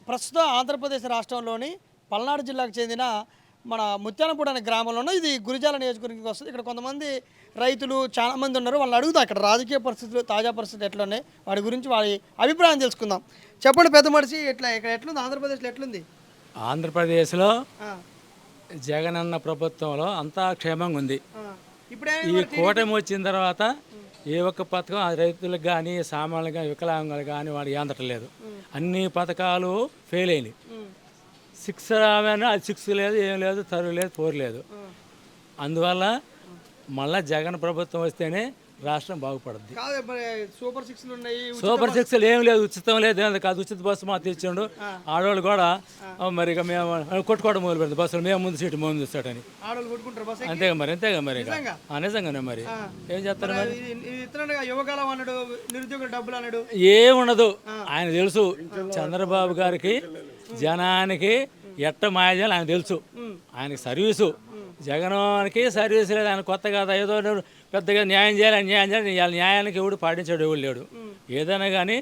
ప్రస్తుతం ఆంధ్రప్రదేశ్ రాష్ట్రంలోని పల్నాడు జిల్లాకు చెందిన మన ముత్యాలపూడి అనే గ్రామంలోనూ ఇది గురిజాల నియోజకవర్గానికి వస్తుంది. ఇక్కడ కొంతమంది రైతులు చాలామంది ఉన్నారు. వాళ్ళని అడుగుతా అక్కడ రాజకీయ పరిస్థితులు, తాజా పరిస్థితులు ఎట్లా ఉన్నాయి, వాటి గురించి వారి అభిప్రాయం తెలుసుకుందాం. చెప్పండి పెద్ద మనిషి, ఇక్కడ ఎట్లుంది ఆంధ్రప్రదేశ్లో ఎట్లుంది? ఆంధ్రప్రదేశ్లో జగనన్న ప్రభుత్వంలో అంతా క్షేమంగా ఉంది. ఈ కూటమి వచ్చిన తర్వాత ఏ ఒక్క పథకం ఆ రైతులకు కానీ, సామాన్యులు కానీ, వికలాంగులు కానీ వాడికి అందట్లేదు. అన్ని పథకాలు ఫెయిల్ అయినాయి. 6 రావాలని అది 6 లేదు, ఏం లేదు, తరువు లేదు, పోరు లేదు. అందువల్ల మళ్ళీ జగన్ ప్రభుత్వం వస్తేనే రాష్ట్రం బాగుపడుద్ది. సూపర్ 6 ఏం లేదు, ఉచితం లేదు, కాదు ఉచిత బస్సు మాత్రం ఇచ్చిండు. ఆడవాళ్ళు కూడా మరి ఇక మేము కొట్టుకోవడం మొదలు పెడతాం, బస్సులు మేము ముందు సీటు ముందు ఇస్తాడని. అంతేగా మరి, అంతేగా మరి, నిజంగానే మరి ఏం చేస్తారు మరి. ఏముండదు, ఆయన తెలుసు చంద్రబాబు గారికి జనానికి ఎట్ట మాయ చేయాలి ఆయన తెలుసు. ఆయనకి సర్వీసు, జగనానికి సర్వీస్ లేదు. ఆయన కొత్త కదా ఏదో పెద్దగా న్యాయం చేయాలి, న్యాయం చేయాలి. న్యాయానికి ఎవడు పాటించాడు ఎవడు లేడు. ఏదైనా కానీ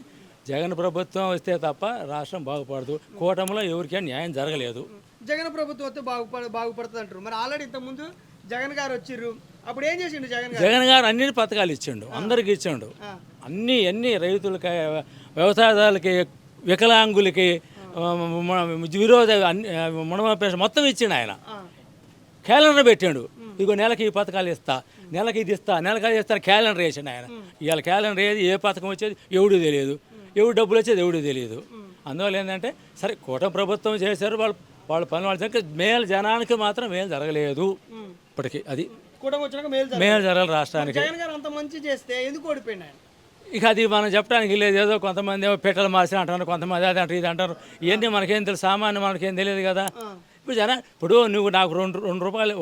జగన్ ప్రభుత్వం వస్తే తప్ప రాష్ట్రం బాగుపడదు. కూటమిలో ఎవరికైనా న్యాయం జరగలేదు. జగన్ ప్రభుత్వం వస్తే బాగుపడుతుంది అంటారు. మరి ఆల్రెడీ ఇంతకుముందు జగన్ గారు వచ్చిర్రు, అప్పుడు ఏం చేసిండు జగన్ గారు? అన్ని పథకాలు ఇచ్చిండు, అందరికి ఇచ్చిండు. అన్ని రైతులకి, వ్యవసాయదారులకి, వికలాంగులకి, విరోధ మునమపేష మొత్తం ఇచ్చిండు. ఆయన క్యాలెండర్ పెట్టాడు. ఇగో నెలకి ఈ పథకాలు ఇస్తా, నెలకి ఇది ఇస్తా, నెలకి అది ఇస్తా, క్యాలెండర్ వేసాడు ఆయన. ఇవాళ క్యాలెండర్ ఏది, ఏ పథకం వచ్చేది ఎవడు తెలియదు, ఎవడు డబ్బులు వచ్చేది ఎవడు తెలియదు. అందువల్ల ఏంటంటే సరే కూటమి ప్రభుత్వం చేశారు, వాళ్ళ పని వాళ్ళు మేలు, జనానికి మాత్రం మేలు జరగలేదు ఇప్పటికీ. అది మేలు జరగదు రాష్ట్రానికి. ఇక అది మనం చెప్పడానికి లేదు. ఏదో కొంతమంది ఏమో పెట్టలు మార్చిన అంటారు, కొంతమంది అది అంటారు, ఇది అంటారు. ఇవన్నీ మనకేం తెలుసు, సామాన్య మనకేం తెలియదు కదా. ఇప్పుడు నువ్వు నాకు 2 రూపాయలు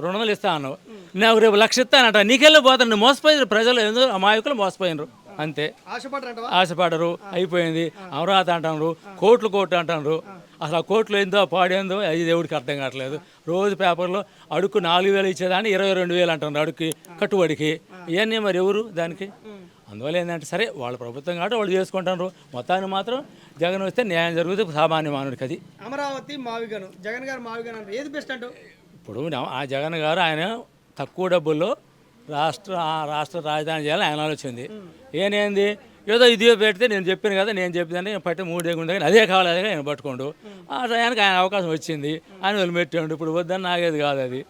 200 ఇస్తా అన్నావు, నాకు రేపు 1,00,000 ఇస్తానంట, నీకెళ్ళి పోతాను. నువ్వు మోసపోయినారు ప్రజలు, ఎందుకు అమాయకులు మోసపోయినరు అంతే. ఆశపడరు, అయిపోయింది. అమరావతి అంటారు, కోట్లు అంటారు. అసలు ఆ కోట్లు ఏందో పాడేందో అది దేవుడికి అర్థం కావట్లేదు. రోజు పేపర్లో అడుక్కు 4,000 ఇచ్చేదాన్ని 22,000 అంటారు అడుక్కి, కట్టుబడికి. ఇవన్నీ మరి ఎవరు దానికి? అందువల్ల ఏంటంటే సరే వాళ్ళ ప్రభుత్వం కాబట్టి వాళ్ళు చేసుకుంటారు. మొత్తాన్ని మాత్రం జగన్ వస్తే న్యాయం జరుగుతుంది సామాన్య మానవుడికి. అది అమరావతి మావిగను, జగన్ గారు మావిగను ఏది బెస్ట్ అంటూ? ఇప్పుడు ఆ జగన్ గారు ఆయన తక్కువ డబ్బుల్లో రాష్ట్ర రాజధాని చేయాలని ఆయన ఆలోచింది. ఏనేంది ఏదో ఇదే పెడితే నేను చెప్పాను కదా, నేను చెప్పిందని పట్టి 3 ఏళ్ళు ఉండగా అదే కావాలి, అదే ఆయన పట్టుకోండు. ఆ టయానికి ఆయన అవకాశం వచ్చింది, ఆయన వదిలిపెట్టాడు. ఇప్పుడు వద్దని నాగేది కాదు అది.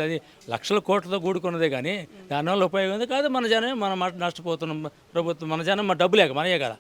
అది లక్షల కోట్లతో కూడుకున్నదే కానీ దానివల్ల ఉపయోగం ఉంది కాదు. మన జనమే మనం నష్టపోతున్నాం. ప్రభుత్వం మన జనం డబ్బు లేక మనయే కదా.